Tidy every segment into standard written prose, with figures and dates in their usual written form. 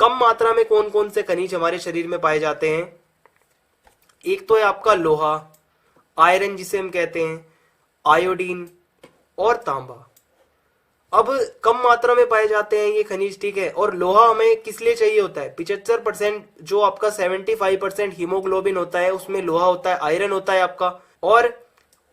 कम मात्रा में कौन कौन से खनिज हमारे शरीर में पाए जाते हैं? एक तो है आपका लोहा, आयरन जिसे हम कहते हैं, आयोडीन और तांबा। अब कम मात्रा में पाए जाते हैं ये खनिज, ठीक है। और लोहा हमें किस लिए चाहिए होता है? 75% जो आपका 75% हीमोग्लोबिन होता है उसमें लोहा होता है, आयरन होता है आपका। और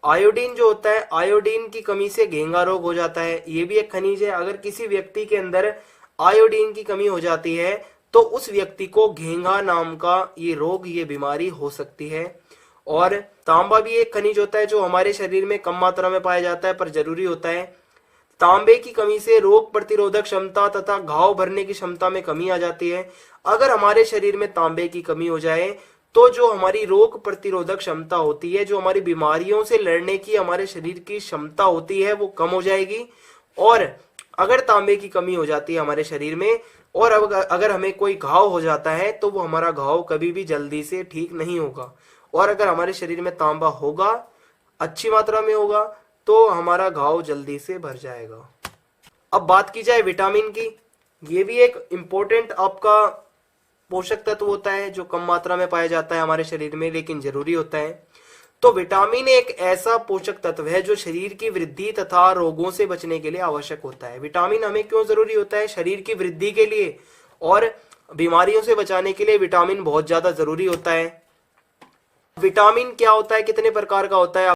आयोडीन जो होता है, आयोडीन की कमी से घेंगा रोग हो जाता है, ये भी एक खनिज है। अगर किसी व्यक्ति के अंदर आयोडीन की कमी हो जाती है तो उस व्यक्ति को घेंगा नाम का ये रोग, ये बीमारी हो सकती है। और तांबा भी एक खनिज होता है जो हमारे शरीर में कम मात्रा में पाया जाता है पर जरूरी होता है। तांबे की कमी से रोग प्रतिरोधक क्षमता तथा घाव भरने की क्षमता में कमी आ जाती है। अगर हमारे शरीर में तांबे की कमी हो जाए तो जो हमारी रोग प्रतिरोधक क्षमता होती है, जो हमारी बीमारियों से लड़ने की हमारे शरीर की क्षमता होती है, वो कम हो जाएगी। और अगर तांबे की कमी हो जाती है हमारे शरीर में और अगर हमें कोई घाव हो जाता है तो वो हमारा घाव कभी भी जल्दी से ठीक नहीं होगा। और अगर हमारे शरीर में तांबा होगा, अच्छी मात्रा में होगा, तो हमारा घाव जल्दी से भर जाएगा। अब बात की जाए विटामिन की, ये भी एक इम्पोर्टेंट आपका पोषक तत्व होता है जो कम मात्रा में पाया जाता है हमारे शरीर में लेकिन जरूरी होता है। तो विटामिन एक ऐसा पोषक तत्व है जो शरीर की वृद्धि तथा रोगों से बचने के लिए आवश्यक होता है। विटामिन हमें क्यों जरूरी होता है? शरीर की वृद्धि के लिए और बीमारियों से बचाने के लिए विटामिन बहुत ज्यादा जरूरी होता है। विटामिन क्या होता है, कितने प्रकार का होता है?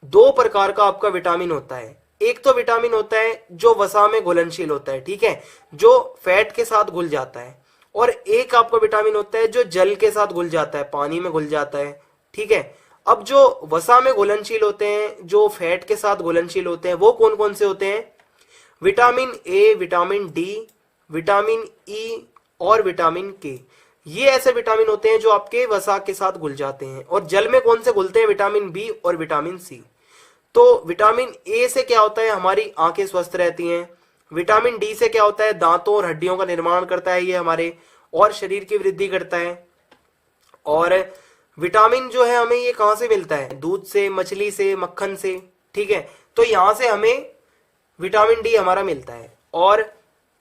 2 प्रकार का आपका विटामिन होता है। एक तो विटामिन होता है जो वसा में घुलनशील होता है, ठीक है, जो फैट के साथ घुल जाता है। और एक आपका विटामिन होता है जो जल के साथ घुल जाता है, पानी में घुल जाता है, ठीक है। अब जो वसा में घुलनशील होते हैं, जो फैट के साथ घुलनशील होते हैं, वो कौन कौन से होते हैं? Vitamin A, vitamin D, vitamin E और विटामिन के। ये ऐसे विटामिन होते हैं जो आपके वसा के साथ घुल जाते हैं। और जल में कौन से घुलते हैं? विटामिन बी और विटामिन सी। तो विटामिन ए से क्या होता है? हमारी आंखें स्वस्थ रहती हैं। विटामिन डी से क्या होता है? दांतों और हड्डियों का निर्माण करता है ये हमारे, और शरीर की वृद्धि करता है। और विटामिन जो है हमें ये कहां से मिलता है? दूध से, मछली से, मक्खन से, ठीक है। तो यहां से हमें विटामिन डी हमारा मिलता है। और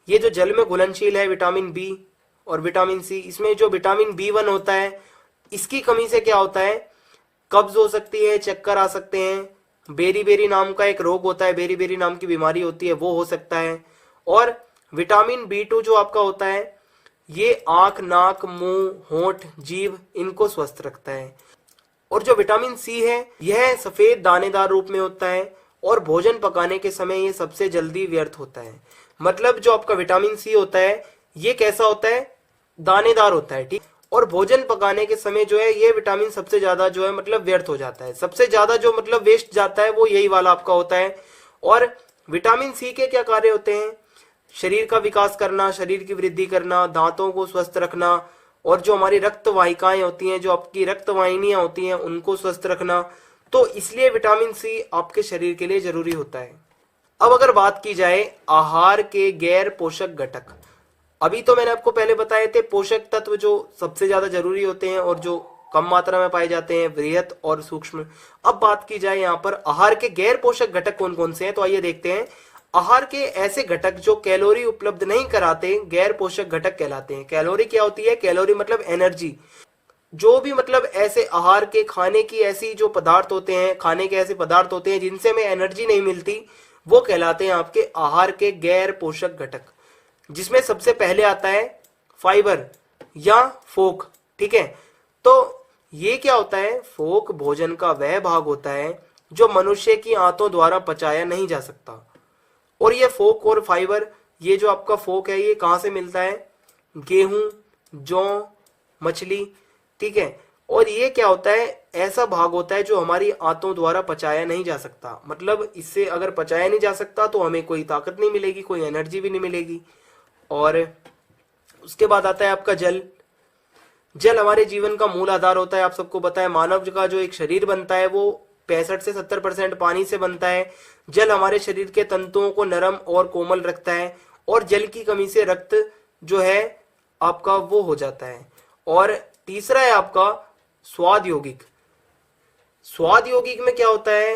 ये जो जल में घुलनशील है विटामिन बी और विटामिन सी, इसमें जो विटामिन B1 होता है, इसकी कमी से क्या होता है? कब्ज हो सकती है, चक्कर आ सकते हैं, बेरी बेरी नाम का एक रोग होता है, बेरी बेरी नाम की बीमारी होती है, वो हो सकता है। और विटामिन B2 जो आपका होता है, ये आंख, नाक, मुंह, होंठ, जीभ, इनको स्वस्थ रखता है। और जो विटामिन सी है यह सफेद दानेदार रूप में होता है और भोजन पकाने के समय ये सबसे जल्दी व्यर्थ होता है। मतलब जो आपका विटामिन सी होता है ये कैसा होता है? दानेदार होता है, ठीक। और भोजन पकाने के समय जो है ये विटामिन सबसे ज्यादा जो है मतलब व्यर्थ हो जाता है। सबसे ज्यादा जो मतलब वेस्ट जाता है वो यही वाला आपका होता है। और विटामिन सी के क्या कार्य होते हैं? शरीर का विकास करना, शरीर की वृद्धि करना, दांतों को स्वस्थ रखना, और जो हमारी रक्त वाहिकाएं होती हैं, जो आपकी रक्त वाहिनियां होती हैं, उनको स्वस्थ रखना। तो इसलिए विटामिन सी आपके शरीर के लिए जरूरी होता है। अब अगर बात की जाए आहार के गैर पोषक घटक, अभी तो मैंने आपको पहले बताए थे पोषक तत्व जो सबसे ज्यादा जरूरी होते हैं और जो कम मात्रा में पाए जाते हैं, वृहत और सूक्ष्म। अब बात की जाए यहाँ पर आहार के गैर पोषक घटक कौन कौन से हैं, तो आइए देखते हैं। आहार के ऐसे घटक जो कैलोरी उपलब्ध नहीं कराते गैर पोषक घटक कहलाते हैं। कैलोरी क्या होती है? कैलोरी मतलब एनर्जी। जो भी मतलब ऐसे आहार के, खाने की ऐसी जो पदार्थ होते हैं, खाने के ऐसे पदार्थ होते हैं जिनसे हमें एनर्जी नहीं मिलती, वो कहलाते हैं आपके आहार के गैर पोषक घटक। जिसमें सबसे पहले आता है फाइबर या फोक, ठीक है। तो ये क्या होता है? फोक भोजन का वह भाग होता है जो मनुष्य की आंतों द्वारा पचाया नहीं जा सकता। और ये फोक और फाइबर, ये जो आपका फोक है ये कहां से मिलता है? गेहूं, जौ, मछली, ठीक है। और ये क्या होता है? ऐसा भाग होता है जो हमारी आंतों द्वारा पचाया नहीं जा सकता। मतलब इससे अगर पचाया नहीं जा सकता तो हमें कोई ताकत नहीं मिलेगी, कोई एनर्जी भी नहीं मिलेगी। और उसके बाद आता है आपका जल। जल हमारे जीवन का मूल आधार होता है। आप सबको पता है मानव का जो एक शरीर बनता है वो 65 से 70% पानी से बनता है। जल हमारे शरीर के तंतुओं को नरम और कोमल रखता है। और जल की कमी से रक्त जो है आपका वो हो जाता है। और तीसरा है आपका स्वाद यौगिक। स्वाद यौगिक में क्या होता है?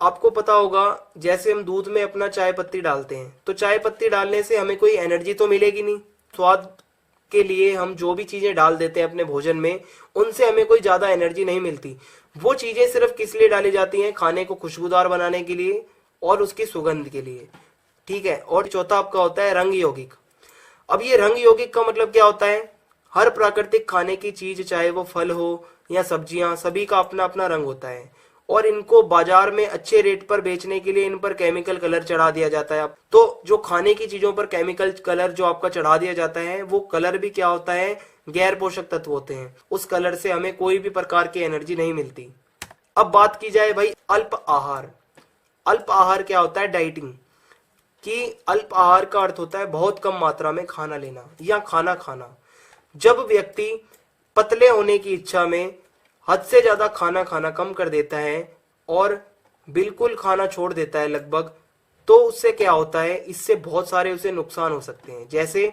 आपको पता होगा जैसे हम दूध में अपना चाय पत्ती डालते हैं, तो चाय पत्ती डालने से हमें कोई एनर्जी तो मिलेगी नहीं, स्वाद के लिए हम जो भी चीजें डाल देते हैं अपने भोजन में, उनसे हमें कोई ज्यादा एनर्जी नहीं मिलती। वो चीजें सिर्फ किस लिए डाली जाती हैं? खाने को खुशबूदार बनाने के लिए और उसकी सुगंध के लिए, ठीक है। और चौथा आपका होता है रंग यौगिक। अब ये रंग यौगिक का मतलब क्या होता है? हर प्राकृतिक खाने की चीज, चाहे वो फल हो या सब्जियां, सभी का अपना अपना रंग होता है और इनको बाजार में अच्छे रेट पर बेचने के लिए इन पर केमिकल कलर चढ़ा दिया जाता है। तो जो खाने की चीजों पर केमिकल कलर जो आपका चढ़ा दिया जाता है, वो कलर भी क्या होता है? गैर पोषक तत्व होते हैं। उस कलर से हमें कोई भी प्रकार की एनर्जी नहीं मिलती। अब बात की जाए भाई अल्प आहार। अल्प आहार क्या होता है? डाइटिंग। कि अल्प आहार का अर्थ होता है बहुत कम मात्रा में खाना लेना या खाना खाना। जब व्यक्ति पतले होने की इच्छा में हद से ज्यादा खाना खाना कम कर देता है और बिल्कुल खाना छोड़ देता है लगभग, तो उससे क्या होता है? इससे बहुत सारे उसे नुकसान हो सकते हैं। जैसे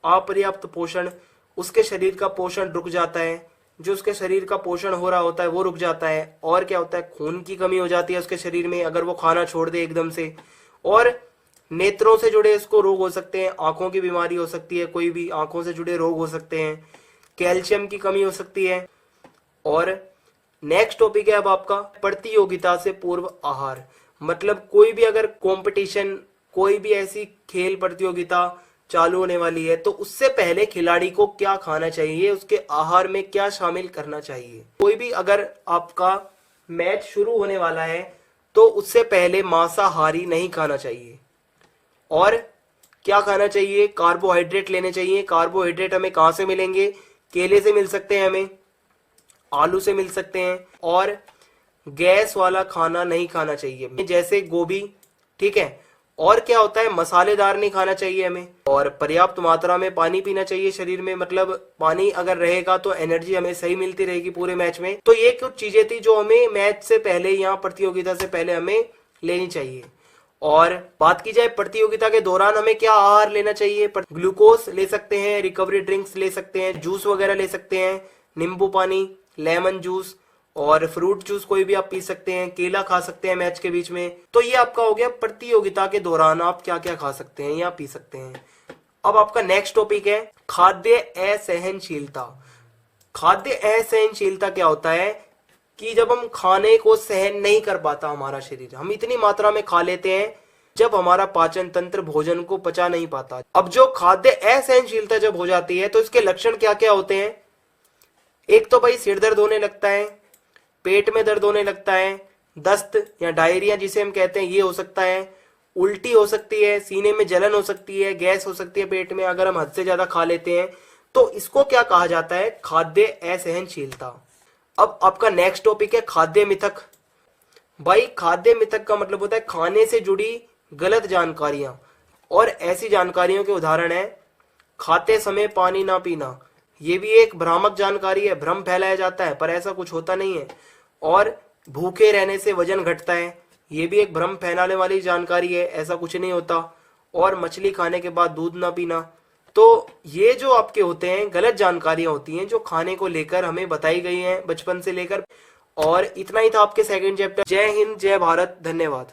अपर्याप्त पोषण, उसके शरीर का पोषण रुक जाता है, जो उसके शरीर का पोषण हो रहा होता है वो रुक जाता है। और क्या होता है? खून की कमी हो जाती है उसके शरीर में अगर वो खाना छोड़ दे एकदम से। और नेत्रों से जुड़े इसको रोग हो सकते हैं, आंखों की बीमारी हो सकती है, कोई भी आंखों से जुड़े रोग हो सकते हैं, कैल्शियम की कमी हो सकती है। और नेक्स्ट टॉपिक है अब आपका प्रतियोगिता से पूर्व आहार। मतलब कोई भी अगर कंपटीशन, कोई भी ऐसी खेल प्रतियोगिता चालू होने वाली है तो उससे पहले खिलाड़ी को क्या खाना चाहिए, उसके आहार में क्या शामिल करना चाहिए। कोई भी अगर आपका मैच शुरू होने वाला है तो उससे पहले मांसाहारी नहीं खाना चाहिए। और क्या खाना चाहिए? कार्बोहाइड्रेट लेने चाहिए। कार्बोहाइड्रेट हमें कहां से मिलेंगे? केले से मिल सकते हैं, हमें आलू से मिल सकते हैं। और गैस वाला खाना नहीं खाना चाहिए, जैसे गोभी, ठीक है। और क्या होता है? मसालेदार नहीं खाना चाहिए हमें। और पर्याप्त मात्रा में पानी पीना चाहिए शरीर में। मतलब पानी अगर रहेगा तो एनर्जी हमें सही मिलती रहेगी पूरे मैच में। तो ये कुछ चीजें थी जो हमें मैच से पहले या प्रतियोगिता से पहले हमें लेनी चाहिए। और बात की जाए प्रतियोगिता के दौरान हमें क्या आहार लेना चाहिए? ग्लूकोज ले सकते हैं, रिकवरी ड्रिंक्स ले सकते हैं, जूस वगैरह ले सकते हैं, नींबू पानी, लेमन जूस और फ्रूट जूस कोई भी आप पी सकते हैं, केला खा सकते हैं मैच के बीच में। तो ये आपका हो गया प्रतियोगिता के दौरान आप क्या क्या खा सकते हैं या पी सकते हैं। अब आपका नेक्स्ट टॉपिक है खाद्य असहनशीलता। खाद्य असहनशीलता क्या होता है? कि जब हम खाने को सहन नहीं कर पाता हमारा शरीर, हम इतनी मात्रा में खा लेते हैं जब हमारा पाचन तंत्र भोजन को पचा नहीं पाता। अब जो खाद्य असहनशीलता जब हो जाती है तो इसके लक्षण क्या क्या होते हैं? एक तो भाई सिर दर्द होने लगता है, पेट में दर्द होने लगता है, दस्त या डायरिया जिसे हम कहते हैं ये हो सकता है, उल्टी हो सकती है, सीने में जलन हो सकती है, गैस हो सकती है पेट में अगर हम हद से ज्यादा खा लेते हैं। तो इसको क्या कहा जाता है? खाद्य असहनशीलता। अब आपका नेक्स्ट टॉपिक है खाद्य मिथक। भाई खाद्य मिथक का मतलब होता है खाने से जुड़ी गलत जानकारियां। और ऐसी जानकारियों के उदाहरण है खाते समय पानी ना पीना। ये भी एक भ्रामक जानकारी है, भ्रम फैलाया जाता है पर ऐसा कुछ होता नहीं है। और भूखे रहने से वजन घटता है, ये भी एक भ्रम फैलाने वाली जानकारी है, ऐसा कुछ नहीं होता। और मछली खाने के बाद दूध ना पीना। तो ये जो आपके होते हैं गलत जानकारियां होती हैं जो खाने को लेकर हमें बताई गई हैं बचपन से लेकर। और इतना ही था आपके सेकंड चैप्टर। जय हिंद, जय भारत, धन्यवाद।